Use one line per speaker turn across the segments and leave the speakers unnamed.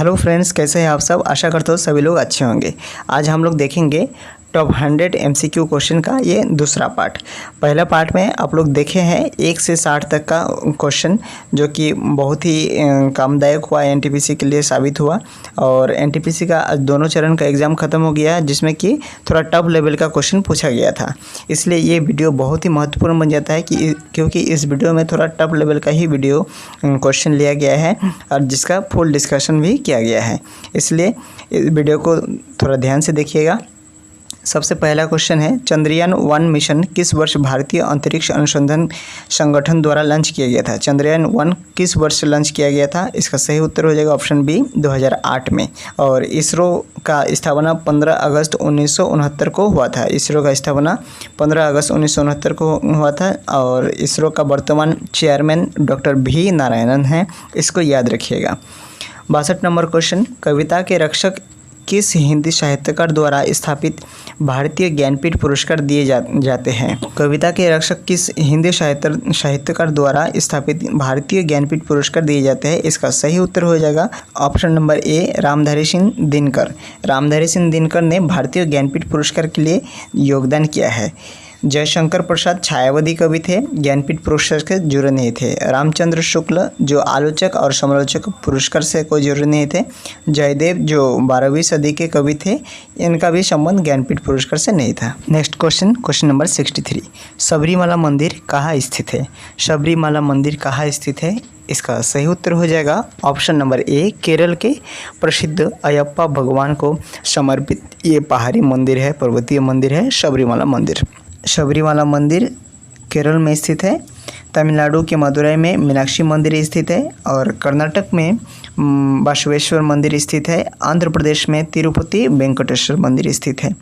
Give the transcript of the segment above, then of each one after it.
Hello friends, कैसे हैं आप सब। आशा करता हूँ सभी लोग अच्छे होंगे। आज हम लोग देखेंगे टॉप 100 MCQ क्वेश्चन का ये दूसरा पार्ट। पहला पार्ट में आप लोग देखे हैं 1 से 60 तक का क्वेश्चन, जो कि बहुत ही कामदायक हुआ, NTPC के लिए साबित हुआ। और NTPC का दोनों चरण का एग्ज़ाम ख़त्म हो गया, जिसमें कि थोड़ा टफ लेवल का क्वेश्चन पूछा गया था। इसलिए ये वीडियो बहुत ही महत्वपूर्ण बन जाता है क्योंकि इस वीडियो में थोड़ा टफ लेवल का ही वीडियो क्वेश्चन लिया गया है और जिसका फुल डिस्कशन भी किया गया है। इसलिए इस वीडियो को थोड़ा ध्यान से देखिएगा। सबसे पहला क्वेश्चन है, चंद्रयान 1 मिशन किस वर्ष भारतीय अंतरिक्ष अनुसंधान संगठन द्वारा लॉन्च किया गया था। चंद्रयान 1 किस वर्ष लॉन्च किया गया था। इसका सही उत्तर हो जाएगा ऑप्शन बी 2008 में। और इसरो का स्थापना 15 अगस्त 1969 को हुआ था। इसरो का स्थापना 15 अगस्त 1969 को हुआ था और इसरो का वर्तमान चेयरमैन डॉक्टर V नारायणन हैं। इसको याद रखिएगा। 62 नंबर क्वेश्चन, कविता के रक्षक किस हिंदी साहित्यकार द्वारा स्थापित भारतीय ज्ञानपीठ पुरस्कार दिए जाते हैं। कविता के रक्षक किस हिंदी साहित्यकार द्वारा स्थापित भारतीय ज्ञानपीठ पुरस्कार दिए जाते हैं। इसका सही उत्तर हो जाएगा ऑप्शन नंबर ए रामधारी सिंह दिनकर। रामधारी सिंह दिनकर ने भारतीय ज्ञानपीठ पुरस्कार के लिए योगदान किया है। जयशंकर प्रसाद छायावादी कवि थे, ज्ञानपीठ पुरस्कार से जुड़े नहीं थे। रामचंद्र शुक्ल जो आलोचक और समालोचक पुरस्कार से कोई जुड़े नहीं थे। जयदेव जो 12वीं सदी के कवि थे, इनका भी संबंध ज्ञानपीठ पुरस्कार से नहीं था। Next question, question number 63, Sabarimala मंदिर कहाँ स्थित है। सबरीमाला मंदिर कहाँ स्थित है। इसका सही उत्तर हो जाएगा ऑप्शन नंबर ए केरल के प्रसिद्ध अयप्पा भगवान को समर्पित ये पहाड़ी मंदिर है, पर्वतीय मंदिर है सबरीमाला मंदिर। सबरीमाला मंदिर केरल में स्थित है। तमिलनाडु के मदुरई में मीनाक्षी मंदिर स्थित है और कर्नाटक में बसवेश्वर मंदिर स्थित है। आंध्र प्रदेश में तिरुपति वेंकटेश्वर मंदिर स्थित है।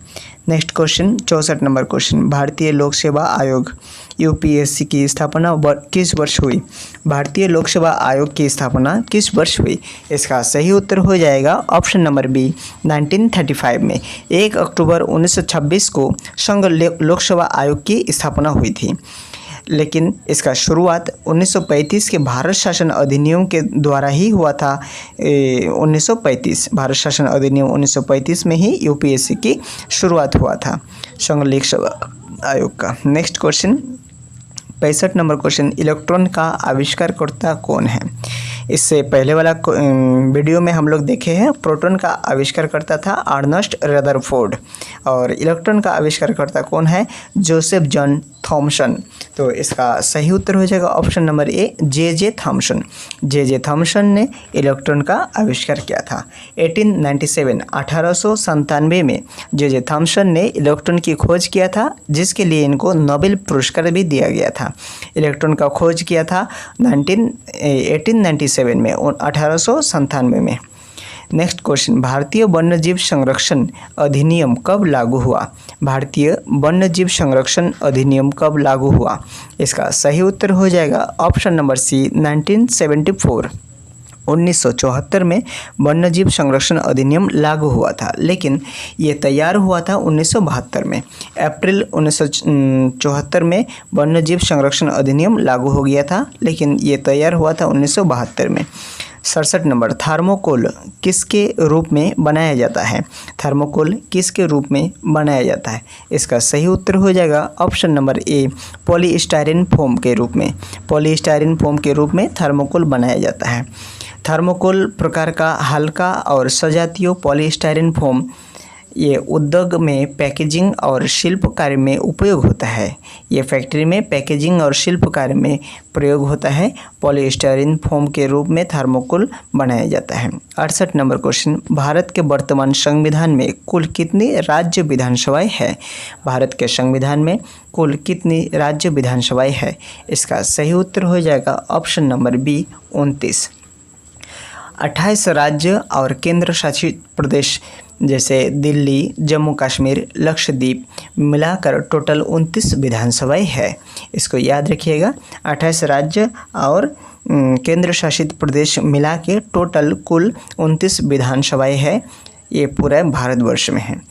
नेक्स्ट क्वेश्चन, 64 नंबर क्वेश्चन, भारतीय लोक सेवा आयोग UPSC की स्थापना किस वर्ष हुई। भारतीय लोक सेवा आयोग की स्थापना किस वर्ष हुई। इसका सही उत्तर हो जाएगा ऑप्शन नंबर बी 1935 में। 1 अक्टूबर 1926 को संघ लोक सेवा आयोग की स्थापना हुई थी, लेकिन इसका शुरुआत 1935 के भारत शासन अधिनियम के द्वारा ही हुआ था। 1935 भारत शासन अधिनियम 1935 में ही UPSC की शुरुआत हुआ था संघ लोक सेवा आयोग का। Next question, 65 number question, electron का आविष्कारकर्ता कौन है। इससे पहले वाला वीडियो में हम लोग देखे हैं प्रोटॉन का आविष्कारकर्ता था अर्नेस्ट रदरफोर्ड और इलेक्ट्रॉन का आविष्कारकर्ता कौन है, जोसेफ जॉन थॉमसन। तो इसका सही उत्तर हो जाएगा option number A J.J. Thomson. J.J. Thomson ने इलेक्ट्रॉन का आविष्कार किया था। 1897 में J.J. थॉमसन ने इलेक्ट्रॉन की खोज किया था, जिसके लिए इनको नोबेल पुरस्कार भी दिया गया था। इलेक्ट्रॉन का खोज किया था 1897 में, 1897 में। नेक्स्ट क्वेश्चन, भारतीय वन्यजीव संरक्षण अधिनियम कब लागू हुआ। भारतीय वन्यजीव संरक्षण अधिनियम कब लागू हुआ। इसका सही उत्तर हो जाएगा ऑप्शन नंबर सी 1974। 1974 में वन्यजीव संरक्षण अधिनियम लागू हुआ था, लेकिन ये तैयार हुआ था 1972 में। अप्रैल 1974 में वन्यजीव संरक्षण अधिनियम लागू हो गया था, लेकिन ये तैयार हुआ था 1972 में। 67 नंबर, थर्मोकोल किसके रूप में बनाया जाता है। थर्मोकोल किसके रूप में बनाया जाता है। इसका सही उत्तर हो जाएगा ऑप्शन नंबर ए पॉलीस्टायरीन फोम के रूप में। पॉलीस्टायरीन फोम के रूप में थर्मोकोल बनाया जाता है। थर्मोकोल प्रकार का हल्का और सजातीय पॉलीस्टायरीन फोम ये उद्योग में पैकेजिंग और शिल्प कार्य में उपयोग होता है। ये फैक्ट्री में पैकेजिंग और शिल्प कार्य में प्रयोग होता है। पॉलीस्टायरीन फोम के रूप में थर्मोकोल बनाया जाता है। 68 नंबर क्वेश्चन, भारत के वर्तमान संविधान में कुल कितनी राज्य विधानसभाएं है। भारत के संविधान में कुल कितनी राज्य विधानसभाएं है। इसका सही उत्तर हो जाएगा ऑप्शन नंबर बी 29। 28 राज्य और केंद्र शासित प्रदेश जैसे दिल्ली, जम्मू कश्मीर, लक्षद्वीप मिलाकर टोटल 29 विधानसभाएं है। इसको याद रखिएगा। 28 राज्य और केंद्र शासित प्रदेश मिला के टोटल कुल 29 विधानसभाएं है। ये पूरे भारतवर्ष में है।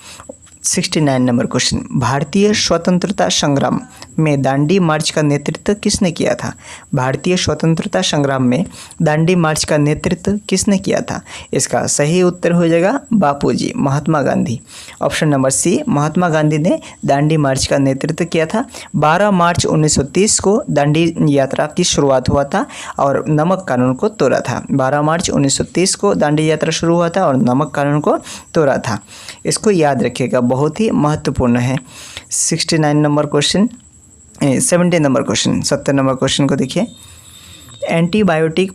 69 नंबर क्वेश्चन, भारतीय स्वतंत्रता संग्राम में दांडी मार्च का नेतृत्व किसने किया था? भारतीय स्वतंत्रता संग्राम में दांडी मार्च का नेतृत्व किसने किया था? इसका सही उत्तर हो जाएगा बापूजी, महात्मा गांधी। ऑप्शन नंबर सी, महात्मा गांधी ने दांडी मार्च का नेतृत्व किया था। 12 मार्च 1930 को दांडी यात्रा की शुरुआत हुआ था और नमक कानून को तोड़ा था। 12 मार्च 1930 को दांडी यात्रा शुरू हुआ था और नमक कानून को तोड़ा था। इसको याद रखिएगा, बहुत ही महत्वपूर्ण है। 69 number question, 70 number question, 70 number question को देखिए। एंटीबायोटिक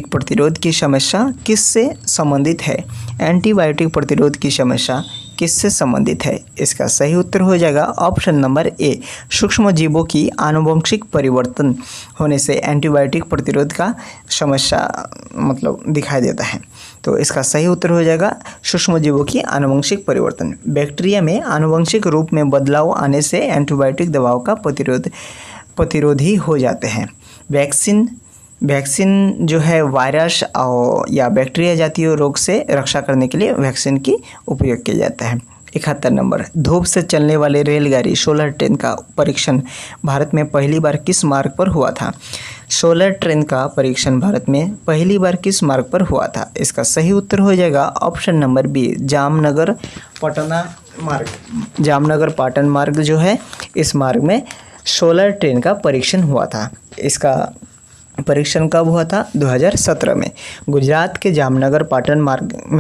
प्रतिरोध की समस्या किससे संबंधित है? एंटीबायोटिक प्रतिरोध की समस्या किससे संबंधित है? इसका सही उत्तर हो जाएगा ऑप्शन नंबर ए, सूक्ष्म जीवों की आनुवंशिक परिवर्तन होने से एंटीबायोटिक प्रतिरोध का समस्या मतलब दिखाई देता है। तो इसका सही उत्तर हो जाएगा सूक्ष्म जीवों की आनुवंशिक परिवर्तन। बैक्टीरिया में आनुवंशिक रूप में बदलाव आने से एंटीबायोटिक दवाओं का प्रतिरोधी हो जाते हैं। वैक्सीन जो है वायरस और या बैक्टीरिया जातीय रोग से रक्षा करने के लिए वैक्सीन की उपयोग किया जाता है। 71 नंबर, धूप से चलने वाले रेलगाड़ी सोलर ट्रेन का परीक्षण भारत में पहली बार किस मार्ग पर हुआ था? सोलर ट्रेन का परीक्षण भारत में पहली बार किस मार्ग पर हुआ था? इसका सही उत्तर हो जाएगा option number B, Jamnagar Patan मार्ग जो है, इस मार्ग में सोलर ट्रेन का परीक्षण हुआ था। इसका परीक्षण कब हुआ था? 2017 में। गुजरात के जामनगर पाटन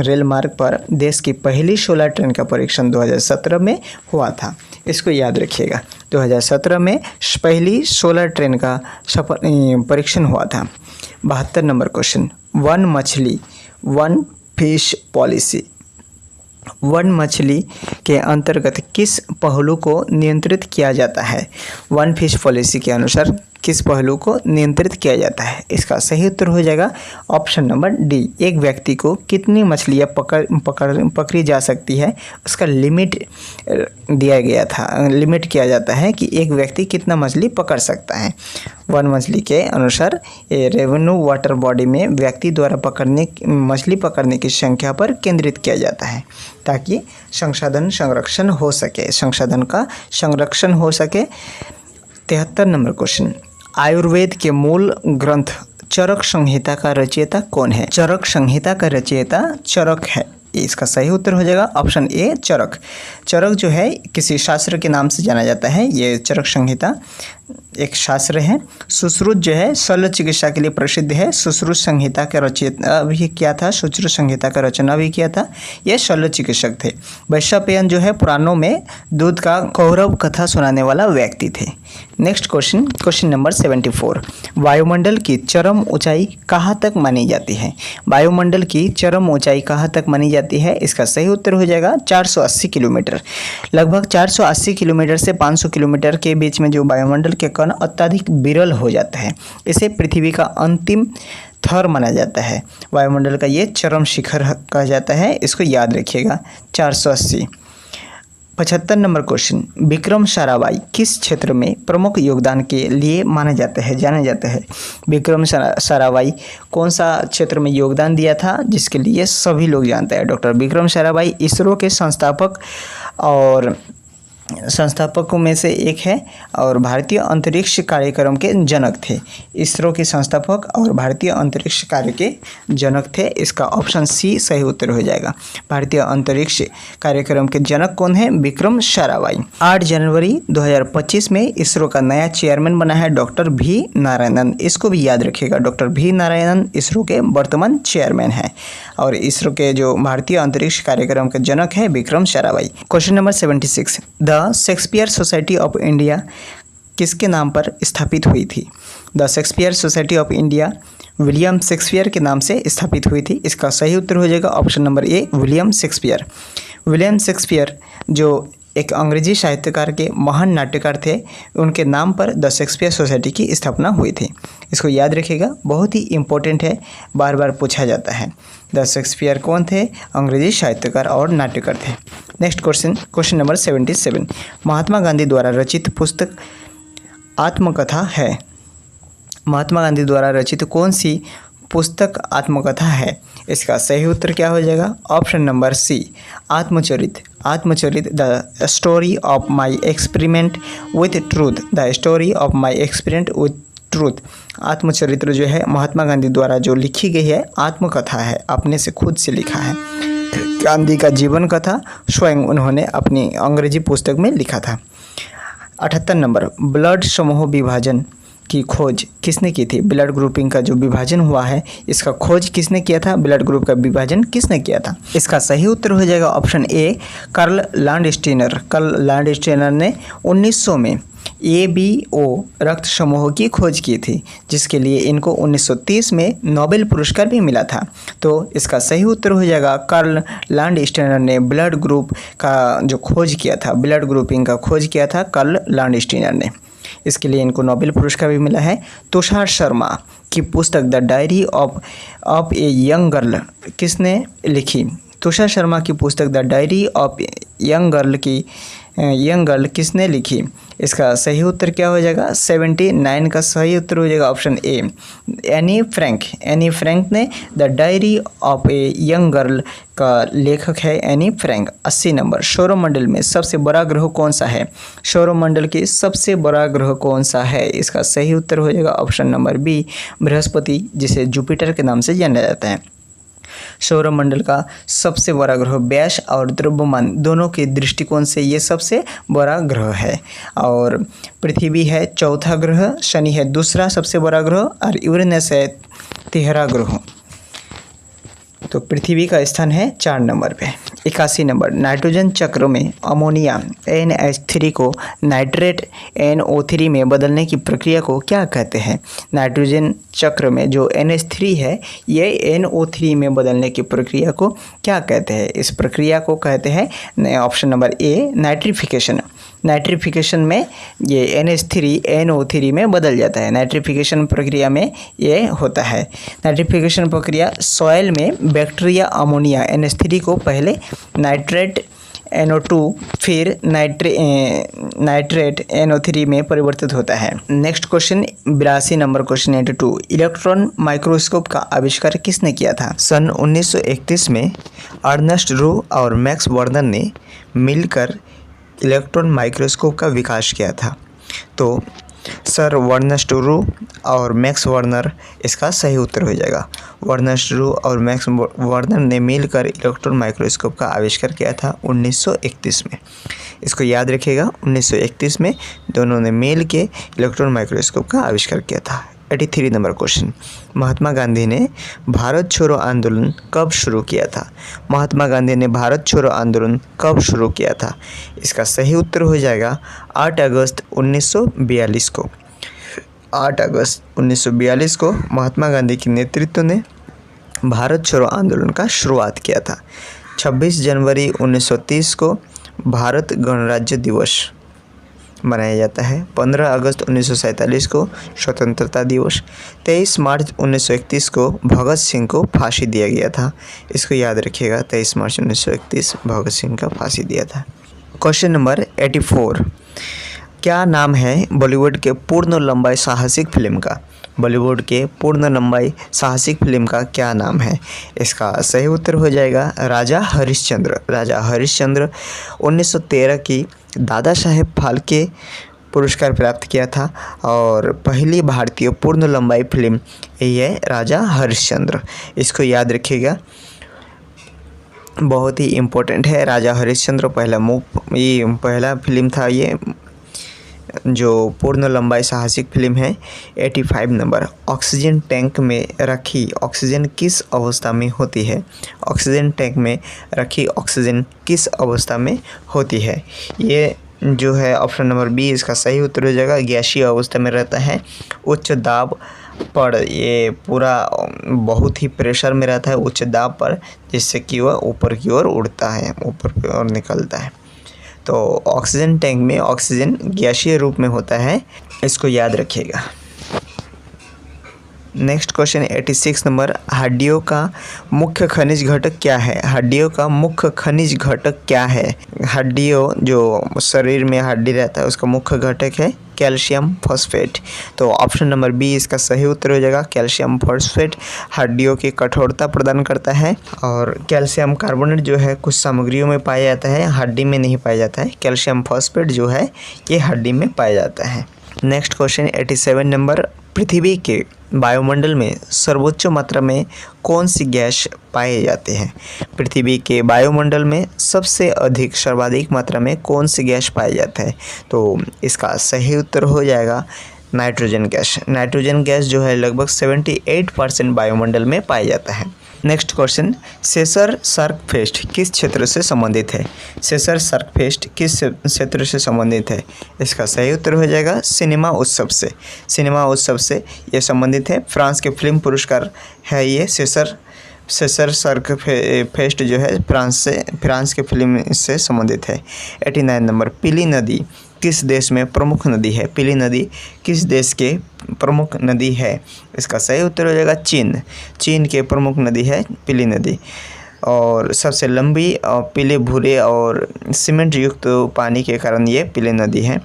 रेल मार्ग पर देश की पहली सोलर ट्रेन का परीक्षण 2017 में हुआ था। इसको याद रखिएगा, 2017 में पहली सोलर ट्रेन का परीक्षण हुआ था। 72 number question, one fish policy one मछली के अंतर्गत किस पहलू को नियंत्रित किया जाता है? वन फिश पॉलिसी के अनुसार किस पहलू को नियंत्रित किया जाता है? इसका सही उत्तर हो जाएगा ऑप्शन नंबर डी, एक व्यक्ति को कितनी मछलियाँ पकड़ी जा सकती है उसका लिमिट किया जाता है कि एक व्यक्ति कितना मछली पकड़ सकता है। वन मछली के अनुसार ये रेवेन्यू वाटर बॉडी में व्यक्ति द्वारा मछली पकड़ने की संख्या पर केंद्रित किया जाता है ताकि संसाधन का संरक्षण हो सके। 73 नंबर क्वेश्चन, आयुर्वेद के मूल ग्रंथ चरक संहिता का रचयिता कौन है? चरक संहिता का रचयिता चरक है। इसका सही उत्तर हो जाएगा ऑप्शन ए, चरक। चरक जो है किसी शास्त्र के नाम से जाना जाता है। ये चरक संहिता एक शास्त्र है। सुश्रुत जो है शल्य चिकित्सा के लिए प्रसिद्ध है। सुश्रुत संहिता का रचना भी किया था, सुश्रुत संहिता का रचना भी किया था। ये शल्य चिकित्सक थे। वैशंपायन जो है पुराणों में दूध का कौरव कथा सुनाने वाला व्यक्ति थे। नेक्स्ट क्वेश्चन नंबर 74, वायुमंडल की चरम ऊंचाई कहाँ तक मानी जाती है? वायुमंडल की चरम ऊंचाई कहाँ तक मानी जाती है? इसका सही उत्तर हो जाएगा 480 किलोमीटर। लगभग 480 किलोमीटर से 500 किलोमीटर के बीच में जो वायुमंडल के कण अत्यधिक विरल हो जाता है, इसे पृथ्वी का अंतिम थर माना जाता है। वायुमंडल का ये चरम शिखर कहा जाता है। इसको याद रखिएगा 480। 75 नंबर क्वेश्चन, विक्रम साराभाई किस क्षेत्र में प्रमुख योगदान के लिए जाने जाते हैं? विक्रम साराभाई कौन सा क्षेत्र में योगदान दिया था जिसके लिए सभी लोग जानते हैं? डॉक्टर विक्रम साराभाई इसरो के संस्थापकों में से एक है और भारतीय अंतरिक्ष कार्यक्रम के जनक थे। इसरो के संस्थापक और भारतीय अंतरिक्ष कार्य के जनक थे। इसका ऑप्शन सी सही उत्तर हो जाएगा। भारतीय अंतरिक्ष कार्यक्रम के जनक कौन है? विक्रम साराभाई। 8 जनवरी 2025 में इसरो का नया चेयरमैन बना है डॉक्टर वी नारायणन। इसको भी याद रखिएगा, डॉक्टर वी नारायणन इसरो के वर्तमान चेयरमैन है और इसरो के जो भारतीय अंतरिक्ष कार्यक्रम के जनक है Vikram Sarabhai. Question number 76, the Shakespeare society of India किसके नाम पर स्थापित हुई थी? The Shakespeare society of India William Shakespeare के नाम से स्थापित हुई थी। इसका सही उत्तर हो जाएगा ऑप्शन नंबर ए, विलियम शेक्सपियर। विलियम शेक्सपियर जो एक अंग्रेजी साहित्यकार के महान नाट्यकार थे, उनके नाम पर द शेक्सपियर सोसाइटी की स्थापना हुई थी। इसको याद रखिएगा, बहुत ही इम्पोर्टेंट है, बार बार पूछा जाता है। द शेक्सपियर कौन थे? अंग्रेजी साहित्यकार और नाट्यकार थे। Next question number 77, Mahatma Gandhi द्वारा रचित पुस्तक आत्मकथा है। महात्मा गांधी द्वारा रचित कौन सी पुस्तक आत्मकथा है? इसका सही उत्तर क्या हो जाएगा? ऑप्शन नंबर सी, आत्मचरित। आत्मचरित the story of my experiment with truth, the story of my experiment with truth. आत्मचरित्र जो है महात्मा गांधी द्वारा जो लिखी गई है आत्मकथा है, अपने से खुद से लिखा है। गांधी का जीवन कथा स्वयं उन्होंने अपनी अंग्रेजी पुस्तक में लिखा था। 78 नंबर, ब्लड समूह विभाजन की खोज किसने की थी? ब्लड ग्रुपिंग का जो विभाजन हुआ है इसका खोज किसने किया था? ब्लड ग्रुप का विभाजन किसने किया था? इसका सही उत्तर हो जाएगा option A, Karl Landsteiner. Karl Landsteiner ने 1900 में ABO रक्त समूह की खोज की थी, जिसके लिए इनको 1930 में नोबेल पुरस्कार भी मिला था। तो इसका सही उत्तर हो जाएगा कार्ल लैंडस्टीनर ने ब्लड ग्रुप का जो खोज किया था, ब्लड ग्रुपिंग का खोज किया था कार्ल लैंडस्टीनर ने। इसके लिए इनको नोबेल पुरस्कार भी मिला है। तुषार शर्मा की पुस्तक the diary of a young girl किसने लिखी? तुषार शर्मा की पुस्तक the diary of young girl किसने लिखी? इसका सही उत्तर क्या हो जाएगा? 79 का सही उत्तर हो जाएगा option A, Anne Frank. Anne Frank ने the diary of a young girl का लेखक है एनी फ्रैंक। 80 नंबर, सौरमंडल में सबसे बड़ा ग्रह कौन सा है? सौरमंडल की सबसे बड़ा ग्रह कौन सा है? इसका सही उत्तर हो जाएगा ऑप्शन नंबर बी, बृहस्पति, जिसे जुपिटर के नाम से जाना जाता है। सौरमंडल का सबसे बड़ा ग्रह व्यास और द्रव्यमान दोनों के दृष्टिकोण से ये सबसे बड़ा ग्रह है। और पृथ्वी है चौथा ग्रह, शनि है दूसरा सबसे बड़ा ग्रह और यूरेनस है 13वां ग्रह। तो पृथ्वी का स्थान है 4 नंबर पे। 81 नंबर, नाइट्रोजन चक्र में अमोनिया NH3 को नाइट्रेट NO3 में बदलने की प्रक्रिया को क्या कहते हैं? नाइट्रोजन चक्र में जो NH3 है ये NO3 में बदलने की प्रक्रिया को क्या कहते हैं? इस प्रक्रिया को कहते हैं ऑप्शन नंबर ए, नाइट्रिफिकेशन। नाइट्रिफिकेशन में ये NH3 NO3 में बदल जाता है। नाइट्रिफिकेशन प्रक्रिया में ये होता है। नाइट्रिफिकेशन प्रक्रिया सॉइल में बैक्टीरिया अमोनिया NH3 को पहले नाइट्रेट NO2 फिर नाइट्रेट NO3 में परिवर्तित होता है। Next question 82 number, question 82, electron microscope का आविष्कार किसने किया था? सन 1931 में अर्नेस्ट रू और मैक्स वर्नर ने मिलकर इलेक्ट्रॉन माइक्रोस्कोप का विकास किया था। तो सर अर्नेस्ट रू और मैक्स वर्नर इसका सही उत्तर हो जाएगा। अर्नेस्ट रू और मैक्स वर्नर ने मिलकर इलेक्ट्रॉन माइक्रोस्कोप का आविष्कार किया था 1931 में। इसको याद रखिएगा, 1931 में दोनों ने मिल के इलेक्ट्रॉन माइक्रोस्कोप का आविष्कार किया था। 83 नंबर क्वेश्चन, महात्मा गांधी ने भारत छोड़ो आंदोलन कब शुरू किया था? महात्मा गांधी ने भारत छोड़ो आंदोलन कब शुरू किया था? इसका सही उत्तर हो जाएगा 8 अगस्त 1942 को। 8 अगस्त 1942 को महात्मा गांधी के नेतृत्व ने भारत छोड़ो आंदोलन का शुरुआत किया था। 26 जनवरी 1930 को भारत गणराज्य दिवस मनाया जाता है। 15 अगस्त 1947 को स्वतंत्रता दिवस। 23 मार्च 1931 को भगत सिंह को फांसी दिया गया था। इसको याद रखिएगा, 23 मार्च 1931 भगत सिंह का फांसी दिया था। क्वेश्चन नंबर 84, क्या नाम है बॉलीवुड के पूर्ण लंबाई साहसिक फिल्म का? बॉलीवुड के पूर्ण लंबाई साहसिक फिल्म का क्या नाम है? इसका सही उत्तर हो जाएगा राजा हरिश्चंद्र। राजा हरिश्चंद्र 1913 की दादा साहेब फाल्के पुरस्कार प्राप्त किया था और पहली भारतीय पूर्ण लंबाई फिल्म यही है राजा हरिश्चंद्र। इसको याद रखिएगा, बहुत ही इम्पोर्टेंट है। राजा हरिश्चंद्र पहला फिल्म था ये जो पूर्ण लंबाई साहसिक फिल्म है। 85 नंबर, ऑक्सीजन टैंक में रखी ऑक्सीजन किस अवस्था में होती है? ऑक्सीजन टैंक में रखी ऑक्सीजन किस अवस्था में होती है? ये जो है ऑप्शन नंबर बी इसका सही उत्तर हो जाएगा, गैसीय अवस्था में रहता है। उच्च दाब पर ये पूरा बहुत ही प्रेशर में रहता है, उच्च दाब पर, जिससे कि वह ऊपर की ओर उड़ता है, ऊपर की ओर निकलता है। तो ऑक्सीजन टैंक में ऑक्सीजन गैसीय रूप में होता है, इसको याद रखिएगा। नेक्स्ट क्वेश्चन 86 नंबर, हड्डियों का मुख्य खनिज घटक क्या है? हड्डियों का मुख्य खनिज घटक क्या है? हड्डियों जो शरीर में हड्डी रहता है उसका मुख्य घटक है कैल्शियम फॉस्फेट। तो ऑप्शन नंबर बी इसका सही उत्तर हो जाएगा। कैल्शियम फॉस्फेट हड्डियों की कठोरता प्रदान करता है और कैल्शियम कार्बोनेट जो है कुछ सामग्रियों में पाया जाता है, हड्डी में नहीं पाया जाता है। कैल्शियम फॉस्फेट जो है ये हड्डी में पाया जाता है। नेक्स्ट क्वेश्चन 87 नंबर, पृथ्वी के वायुमंडल में सर्वोच्च मात्रा में कौन सी गैस पाए जाते हैं? पृथ्वी के वायुमंडल में सबसे अधिक सर्वाधिक मात्रा में कौन सी गैस पाया जाता है? तो इसका सही उत्तर हो जाएगा नाइट्रोजन गैस। नाइट्रोजन गैस जो है लगभग 78% वायुमंडल में पाया जाता है। नेक्स्ट क्वेश्चन, सेसर सर्क फेस्ट किस क्षेत्र से संबंधित है? सेसर सर्क फेस्ट किस क्षेत्र से संबंधित है? इसका सही उत्तर हो जाएगा सिनेमा उत्सव से। सिनेमा उत्सव से ये संबंधित है। फ्रांस के फिल्म पुरस्कार है ये सेसर सर्क फेस्ट जो है फ्रांस के फिल्म से संबंधित है। 89 नंबर, पीली नदी किस देश में प्रमुख नदी है? पीली नदी किस देश के प्रमुख नदी है? इसका सही उत्तर हो जाएगा चीन के प्रमुख नदी है पीली नदी। और सबसे लंबी और पीले भूरे और सीमेंट युक्त पानी के कारण ये पीली नदी है।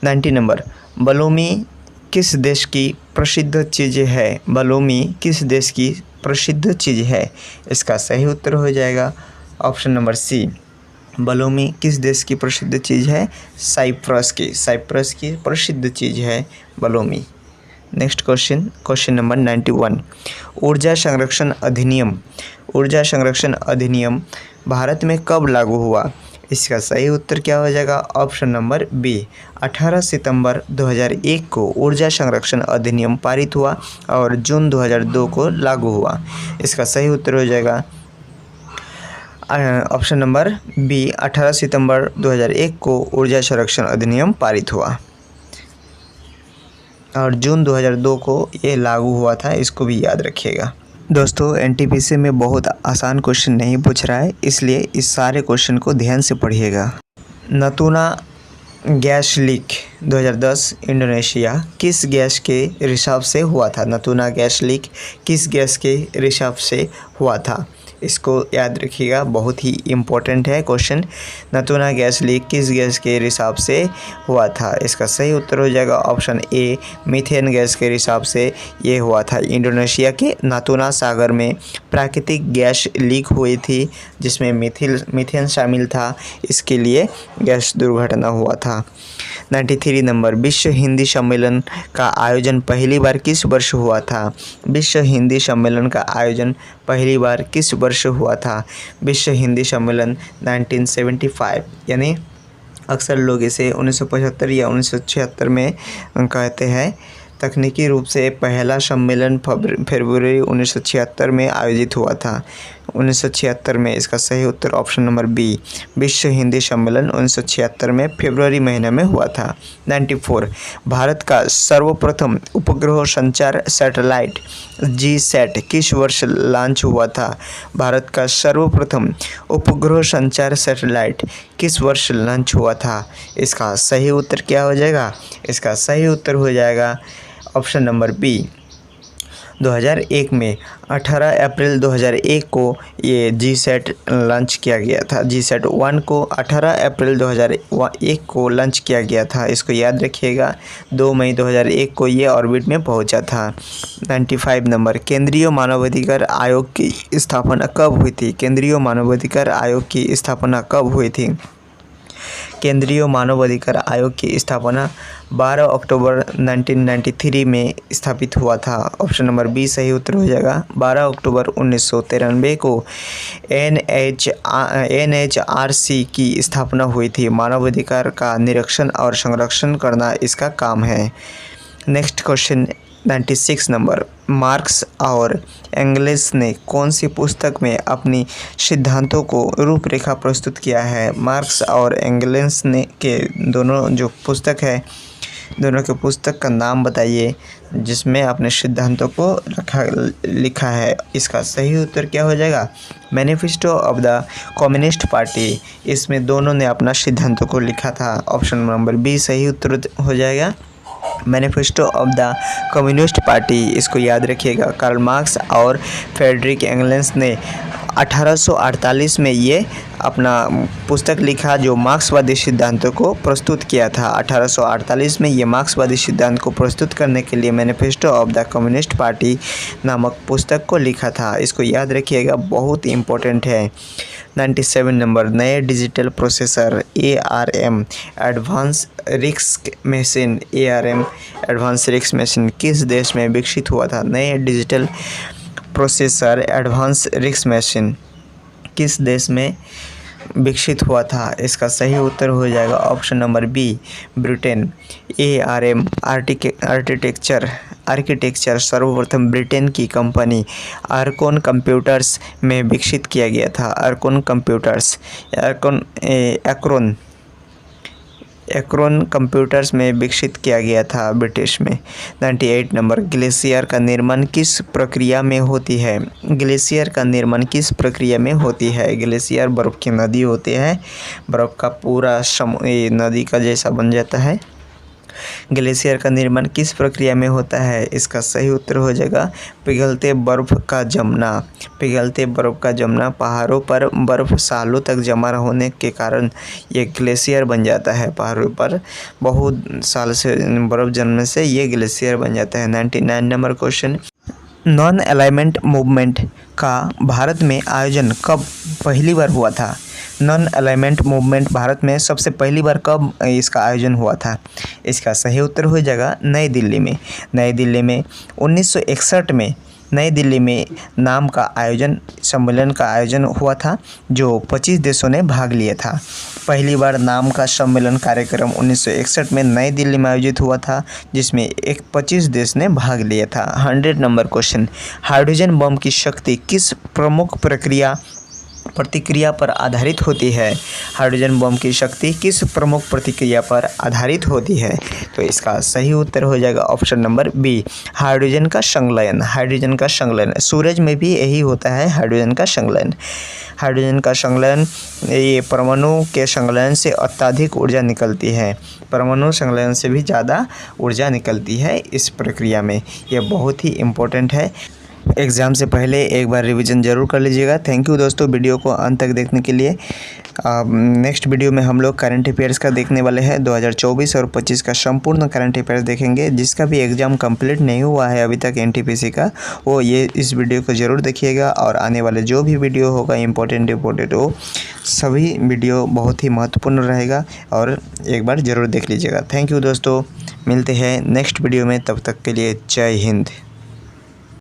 90 नंबर, बलूमी किस देश की प्रसिद्ध चीज़ है? बलूमी किस देश की प्रसिद्ध चीज़ है? इसका सही उत्तर हो जाएगा ऑप्शन नंबर सी। बलूमी किस देश की प्रसिद्ध चीज़ है? साइप्रस की प्रसिद्ध चीज़ है बलूमी। नेक्स्ट क्वेश्चन नंबर 91, ऊर्जा संरक्षण अधिनियम भारत में कब लागू हुआ? इसका सही उत्तर क्या हो जाएगा? Option number B. 18 सितंबर 2001 को ऊर्जा संरक्षण अधिनियम पारित हुआ और जून 2002 को लागू हुआ। इसका सही उत्तर हो जाएगा ऑप्शन नंबर बी। 18 सितंबर 2001 को ऊर्जा संरक्षण अधिनियम पारित हुआ और जून 2002 को ये लागू हुआ था, इसको भी याद रखिएगा। दोस्तों, एनटीपीसी में बहुत आसान क्वेश्चन नहीं पूछ रहा है, इसलिए इस सारे क्वेश्चन को ध्यान से पढ़िएगा। नतूना गैस लीक 2010 इंडोनेशिया किस गैस के रिसाव से हुआ था? नतूना गैस लीक किस गैस के रिसाव से हुआ था? इसको याद रखिएगा, बहुत ही इम्पोर्टेंट है क्वेश्चन। नतूना गैस लीक किस गैस के रिसाव से हुआ था? इसका सही उत्तर हो जाएगा ऑप्शन ए। मीथेन गैस के रिसाव से ये हुआ था। इंडोनेशिया के नातूना सागर में प्राकृतिक गैस लीक हुई थी जिसमें मीथेन शामिल था, इसके लिए गैस दुर्घटना हुआ था। 93 नंबर, विश्व हिंदी सम्मेलन का आयोजन पहली बार किस वर्ष हुआ था? विश्व हिंदी सम्मेलन का आयोजन पहली बार किस वर्ष हुआ था? विश्व हिंदी सम्मेलन 1975, यानी अक्सर लोग इसे 1975 या 1976 में कहते हैं। तकनीकी रूप से पहला सम्मेलन फरवरी 1976 में आयोजित हुआ था। 1976 में। इसका सही उत्तर ऑप्शन नंबर बी। विश्व हिंदी सम्मेलन 1976 में फरवरी महीने में हुआ था। 94, भारत का सर्वप्रथम उपग्रह संचार सैटेलाइट जीसैट किस वर्ष लॉन्च हुआ था? भारत का सर्वप्रथम उपग्रह संचार सैटेलाइट किस वर्ष लॉन्च हुआ था? इसका सही उत्तर क्या हो जाएगा? इसका सही उत्तर हो जाएगा ऑप्शन नंबर बी। 2001 में 18 अप्रैल 2001 को ये जीसैट लॉन्च किया गया था। जीसैट 1 को 18 अप्रैल 2001 को लॉन्च किया गया था, इसको याद रखिएगा। 2 मई 2001 को ये ऑर्बिट में पहुंचा था। 95 नंबर, केंद्रीय मानवाधिकार आयोग की स्थापना कब हुई थी? केंद्रीय मानवाधिकार आयोग की स्थापना कब हुई थी? केंद्रीय मानवाधिकार आयोग की स्थापना 12 अक्टूबर 1993 में स्थापित हुआ था। ऑप्शन नंबर बी सही उत्तर हो जाएगा। 12 अक्टूबर 1993 को NHRC की स्थापना हुई थी। मानवाधिकार का निरीक्षण और संरक्षण करना इसका काम है। नेक्स्ट क्वेश्चन 96 नंबर, मार्क्स और एंगल्स ने कौन सी पुस्तक में अपनी सिद्धांतों को रूपरेखा प्रस्तुत किया है? मार्क्स और एंगल्स ने के दोनों जो पुस्तक है, दोनों के पुस्तक का नाम बताइए जिसमें अपने सिद्धांतों को लिखा है। इसका सही उत्तर क्या हो जाएगा? Manifesto of the communist party, इसमें दोनों ने अपना सिद्धांतों को लिखा था। ऑप्शन नंबर बी सही उत्तर हो जाएगा। Manifesto of the communist party, इसको याद रखिएगा। कार्ल मार्क्स और फ्रेडरिक एंगल्स ने 1848 में ये अपना पुस्तक लिखा जो मार्क्सवादी सिद्धांतों को प्रस्तुत किया था। 1848 में ये मार्क्सवादी सिद्धांत को प्रस्तुत करने के लिए manifesto of the communist party नामक पुस्तक को लिखा था। इसको याद रखिएगा, बहुत इम्पोर्टेंट है। 97 नंबर, नए digital processor ARM advance risk machine ARM advance risk machine किस देश में विकसित हुआ था? नए digital processor advance risk machine किस देश में विकसित हुआ था? इसका सही उत्तर हो जाएगा option number B, Britain. ARM architecture सर्वप्रथम ब्रिटेन की कंपनी आर्कोन कंप्यूटर्स में विकसित किया गया था। आर्कोन कंप्यूटर्स एक्रोन कंप्यूटर्स में विकसित किया गया था ब्रिटिश में। 98 नंबर, ग्लेशियर का निर्माण किस प्रक्रिया में होती है? ग्लेशियर का निर्माण किस प्रक्रिया में होती है? ग्लेशियर बर्फ़ की नदी होती है, बर्फ़ का पूरा नदी का जैसा बन जाता है। ग्लेशियर का निर्माण किस प्रक्रिया में होता है? इसका सही उत्तर हो जाएगा पिघलते बर्फ़ का जमना। पिघलते बर्फ़ का जमना, पहाड़ों पर बर्फ़ सालों तक जमा होने के कारण ये ग्लेशियर बन जाता है। पहाड़ों पर बहुत साल से बर्फ़ जमने से ये ग्लेशियर बन जाता है। 99 number question, non alignment movement का भारत में आयोजन कब पहली बार हुआ था? नॉन अलाइनमेंट मूवमेंट भारत में सबसे पहली बार कब इसका आयोजन हुआ था? इसका सही उत्तर हो जाएगा नई दिल्ली में। नई दिल्ली में 1961 में नई दिल्ली में सम्मेलन का आयोजन हुआ था जो 25 देशों ने भाग लिया था। पहली बार नाम का सम्मेलन कार्यक्रम 1961 में नई दिल्ली में आयोजित हुआ था जिसमें 25 देश ने भाग लिया था। 100 नंबर क्वेश्चन, हाइड्रोजन बम की शक्ति किस प्रमुख प्रतिक्रिया पर आधारित होती है? हाइड्रोजन बम की शक्ति किस प्रमुख प्रतिक्रिया पर आधारित होती है? तो इसका सही उत्तर हो जाएगा ऑप्शन नंबर बी, हाइड्रोजन का संलयन। हाइड्रोजन का संलयन, सूरज में भी यही होता है, हाइड्रोजन का संलयन। हाइड्रोजन का संलयन, ये परमाणु के संलयन से अत्यधिक ऊर्जा निकलती है। परमाणु संलयन से भी ज़्यादा ऊर्जा निकलती है इस प्रक्रिया में। यह बहुत ही इम्पोर्टेंट है। एग्ज़ाम से पहले एक बार रिवीजन ज़रूर कर लीजिएगा। थैंक यू दोस्तों वीडियो को अंत तक देखने के लिए। नेक्स्ट वीडियो में हम लोग करंट अफेयर्स का देखने वाले हैं। 2024 और 25 का संपूर्ण करंट अफेयर्स देखेंगे। जिसका भी एग्ज़ाम कंप्लीट नहीं हुआ है अभी तक NTPC का, वो ये इस वीडियो को ज़रूर देखिएगा। और आने वाले जो भी वीडियो होगा इम्पोर्टेंट वो सभी वीडियो बहुत ही महत्वपूर्ण रहेगा और एक बार ज़रूर देख लीजिएगा। थैंक यू दोस्तों, मिलते हैं नेक्स्ट वीडियो में। तब तक के लिए जय हिंद।